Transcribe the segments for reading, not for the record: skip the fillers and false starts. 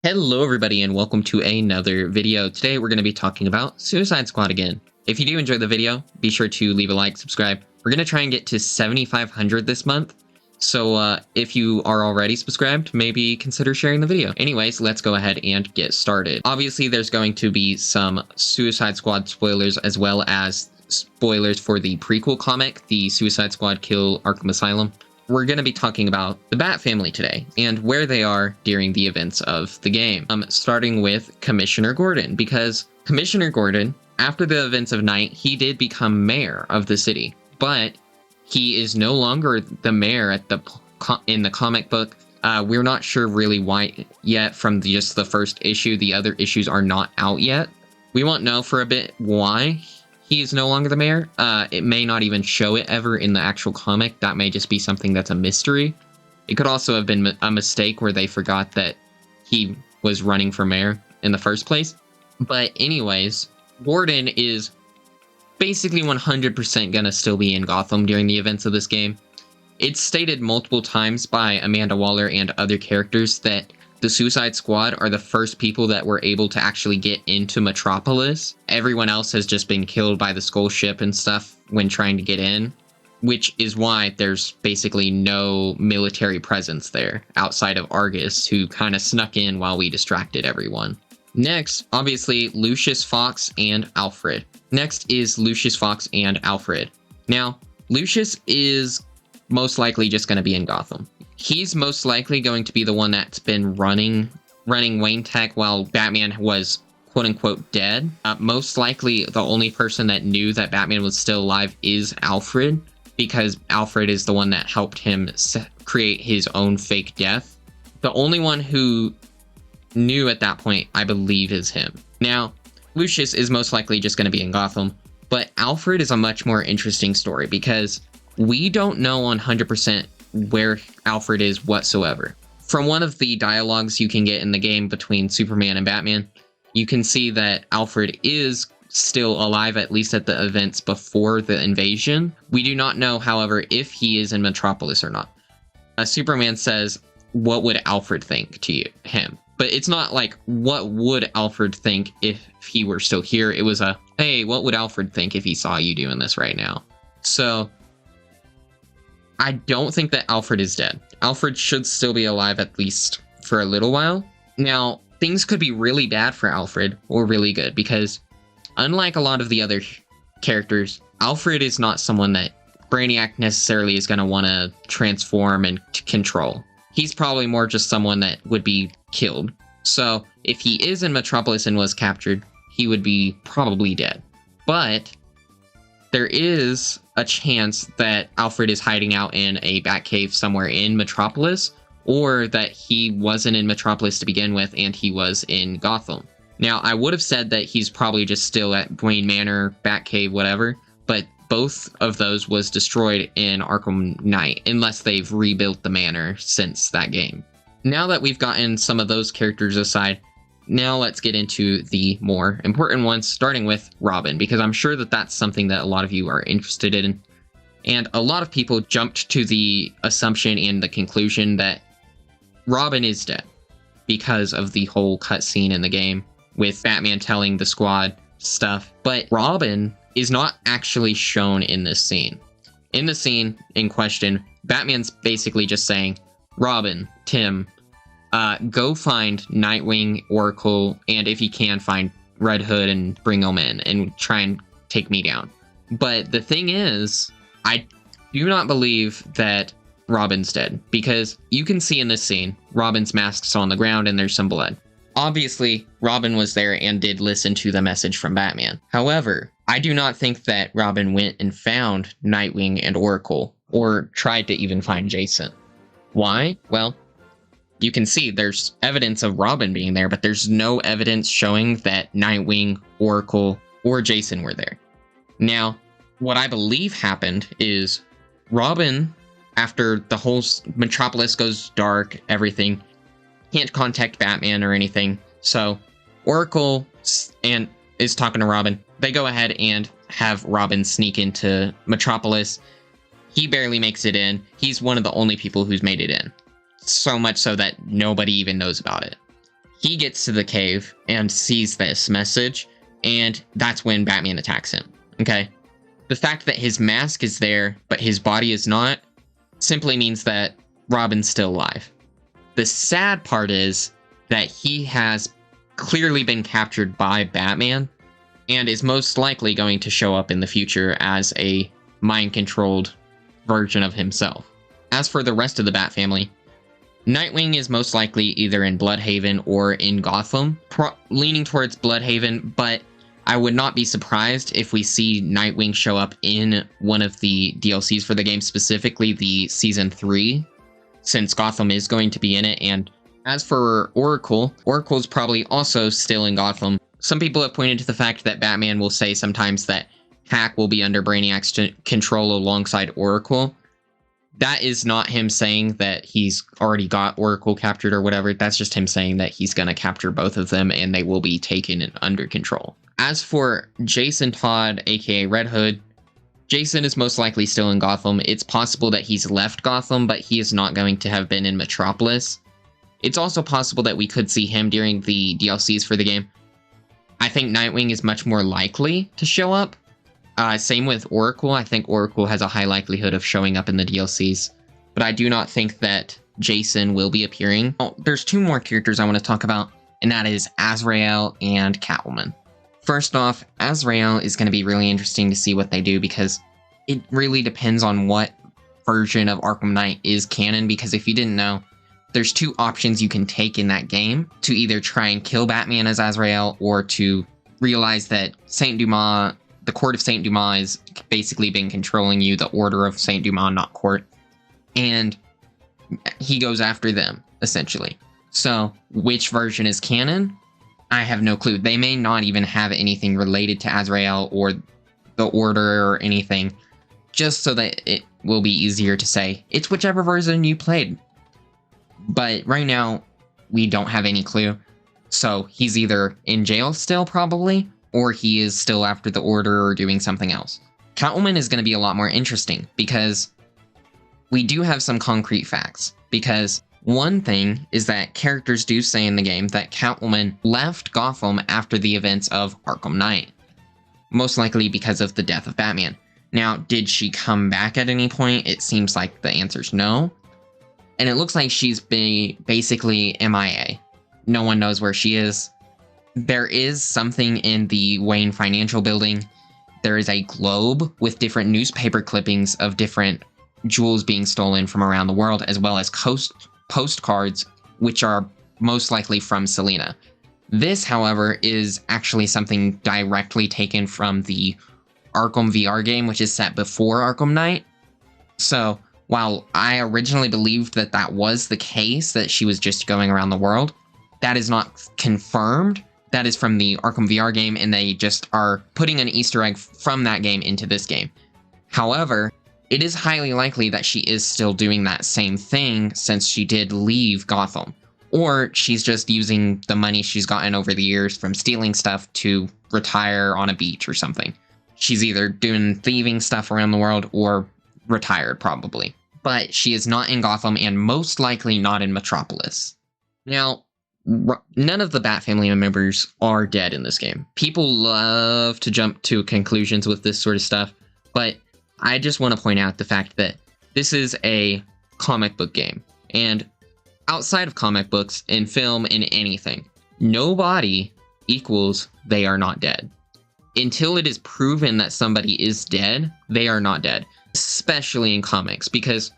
Hello everybody and welcome to another video. Today we're going to be talking about Suicide Squad again. If you do enjoy the video, be sure to leave a like, subscribe. We're going to try and get to 7,500 this month. So if you are already subscribed, maybe consider sharing the video. Anyways, let's go ahead and get started. Obviously, there's going to be some Suicide Squad spoilers as well as spoilers for the prequel comic, the Suicide Squad Kill Arkham Asylum. We're going to be talking about the Bat family today and where they are during the events of the game. Starting with Commissioner Gordon, because Commissioner Gordon, after the events of Night, he did become mayor of the city, but he is no longer the mayor in the comic book. We're not sure really why yet from just the first issue. The other issues are not out yet. We won't know for a bit why he's no longer the mayor. It may not even show it ever in the actual comic. That may just be something that's a mystery. It could also have been a mistake where they forgot that he was running for mayor in the first place. But anyways, Gordon is basically 100% gonna still be in Gotham during the events of this game. It's stated multiple times by Amanda Waller and other characters that the Suicide Squad are the first people that were able to actually get into Metropolis. Everyone else has just been killed by the Skull ship and stuff when trying to get in, which is why there's basically no military presence there outside of Argus, who kind of snuck in while we distracted everyone. Next, obviously, Lucius Fox and Alfred. Next is Lucius Fox and Alfred. Now, Lucius is most likely just going to be in Gotham. He's most likely going to be the one that's been running Wayne Tech while Batman was quote-unquote dead. Most likely, the only person that knew that Batman was still alive is Alfred, because Alfred is the one that helped him create his own fake death. The only one who knew at that point, I believe, is him. Now, Lucius is most likely just going to be in Gotham, but Alfred is a much more interesting story because we don't know 100% where Alfred is whatsoever. From one of the dialogues you can get in the game between Superman and Batman, you can see that Alfred is still alive, at least at the events before the invasion. We do not know, however, if he is in Metropolis or not. Superman says, "What would Alfred think to him?" But it's not like, what would Alfred think if he were still here? It was hey, what would Alfred think if he saw you doing this right now? So I don't think that Alfred is dead. Alfred should still be alive at least for a little while. Now, things could be really bad for Alfred or really good because unlike a lot of the other characters, Alfred is not someone that Brainiac necessarily is going to want to transform and control. He's probably more just someone that would be killed. So if he is in Metropolis and was captured, he would be probably dead. But there is a chance that Alfred is hiding out in a Batcave somewhere in Metropolis, or that he wasn't in Metropolis to begin with and he was in Gotham. Now, I would have said that he's probably just still at Wayne Manor, Batcave, whatever, but both of those was destroyed in Arkham Knight, unless they've rebuilt the manor since that game. Now that we've gotten some of those characters aside, now let's get into the more important ones, starting with Robin, because I'm sure that that's something that a lot of you are interested in. And a lot of people jumped to the assumption and the conclusion that Robin is dead because of the whole cutscene in the game with Batman telling the squad stuff. But Robin is not actually shown in this scene. In the scene in question, Batman's basically just saying, "Robin, Tim, go find Nightwing, Oracle, and if you can, find Red Hood and bring them in and try and take me down." But the thing is, I do not believe that Robin's dead, because you can see in this scene, Robin's mask's on the ground and there's some blood. Obviously, Robin was there and did listen to the message from Batman. However, I do not think that Robin went and found Nightwing and Oracle, or tried to even find Jason. Why? Well, you can see there's evidence of Robin being there, but there's no evidence showing that Nightwing, Oracle, or Jason were there. Now, what I believe happened is Robin, after the whole Metropolis goes dark, everything, can't contact Batman or anything. So Oracle is talking to Robin. They go ahead and have Robin sneak into Metropolis. He barely makes it in. He's one of the only people who's made it in. So much so that nobody even knows about it. he gets to the cave and sees this message, and that's when Batman attacks him, okay? The fact that his mask is there, but his body is not, simply means that Robin's still alive. The sad part is that he has clearly been captured by Batman, and is most likely going to show up in the future as a mind-controlled version of himself. As for the rest of the Bat family, Nightwing is most likely either in Bloodhaven or in Gotham, leaning towards Bloodhaven, but I would not be surprised if we see Nightwing show up in one of the DLCs for the game, specifically the Season 3, since Gotham is going to be in it. And as for Oracle, Oracle's probably also still in Gotham. Some people have pointed to the fact that Batman will say sometimes that Hack will be under Brainiac's control alongside Oracle. That is not him saying that he's already got Oracle captured or whatever. That's just him saying that he's going to capture both of them and they will be taken and under control. As for Jason Todd, aka Red Hood, Jason is most likely still in Gotham. It's possible that he's left Gotham, but he is not going to have been in Metropolis. It's also possible that we could see him during the DLCs for the game. I think Nightwing is much more likely to show up. Same with Oracle. I think Oracle has a high likelihood of showing up in the DLCs, but I do not think that Jason will be appearing. Oh, there's two more characters I want to talk about, and that is AZRAEL and Catwoman. First off, AZRAEL is going to be really interesting to see what they do, because it really depends on what version of Arkham Knight is canon, because if you didn't know, there's two options you can take in that game to either try and kill Batman as AZRAEL or to realize that Saint Dumas, the Court of Saint Dumas, is basically been controlling you, the Order of Saint Dumas, not Court, and he goes after them, essentially. So, which version is canon? I have no clue. They may not even have anything related to AZRAEL or the Order or anything, just so that it will be easier to say, it's whichever version you played. But right now, we don't have any clue. So he's either in jail still, probably, or he is still after the Order or doing something else. Catwoman is going to be a lot more interesting, because we do have some concrete facts. Because one thing is that characters do say in the game that Catwoman left Gotham after the events of Arkham Knight, most likely because of the death of Batman. Now, did she come back at any point? It seems like the answer's no. And it looks like she's basically MIA. No one knows where she is. There is something in the Wayne Financial Building. There is a globe with different newspaper clippings of different jewels being stolen from around the world, as well as postcards, which are most likely from Selina. This, however, is actually something directly taken from the Arkham VR game, which is set before Arkham Knight. So, while I originally believed that that was the case, that she was just going around the world, that is not confirmed. That is from the Arkham VR game, and they just are putting an Easter egg from that game into this game. However, it is highly likely that she is still doing that same thing, since she did leave Gotham. Or she's just using the money she's gotten over the years from stealing stuff to retire on a beach or something. She's either doing thieving stuff around the world or retired, probably. But she is not in Gotham, and most likely not in Metropolis. Now, none of the Bat family members are dead in this game. People love to jump to conclusions with this sort of stuff, but I just want to point out the fact that this is a comic book game, and outside of comic books, in film, in anything, no body equals they are not dead. Until it is proven that somebody is dead, they are not dead. Especially in comics, because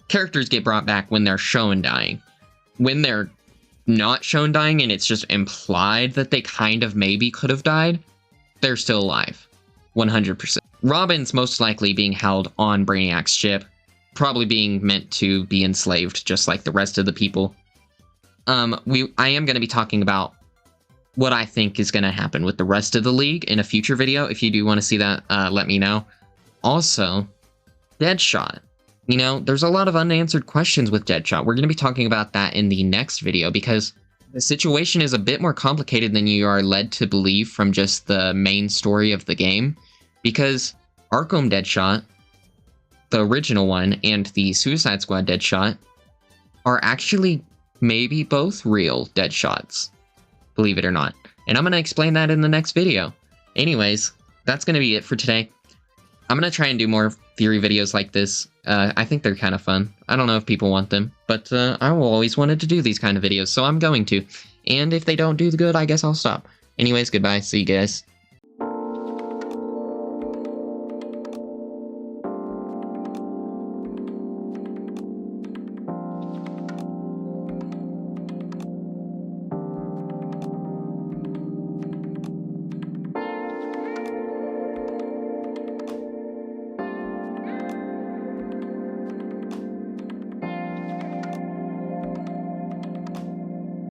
characters get brought back when they're shown dying. When they're not shown dying and it's just implied that they kind of maybe could have died, they're still alive. 100%. Robin's most likely being held on Brainiac's ship, probably being meant to be enslaved just like the rest of the people. I am going to be talking about what I think is going to happen with the rest of the League in a future video. If you do want to see that, let me know. Also, Deadshot. You know, there's a lot of unanswered questions with Deadshot. We're going to be talking about that in the next video, because the situation is a bit more complicated than you are led to believe from just the main story of the game. Because Arkham Deadshot, the original one, and the Suicide Squad Deadshot are actually maybe both real Deadshots. believe it or not. And I'm going to explain that in the next video. Anyways, that's going to be it for today. I'm going to try and do more theory videos like this. I think they're kind of fun. I don't know if people want them, but I always wanted to do these kind of videos, so I'm going to. And if they don't do good, I guess I'll stop. Anyways, goodbye. See you guys.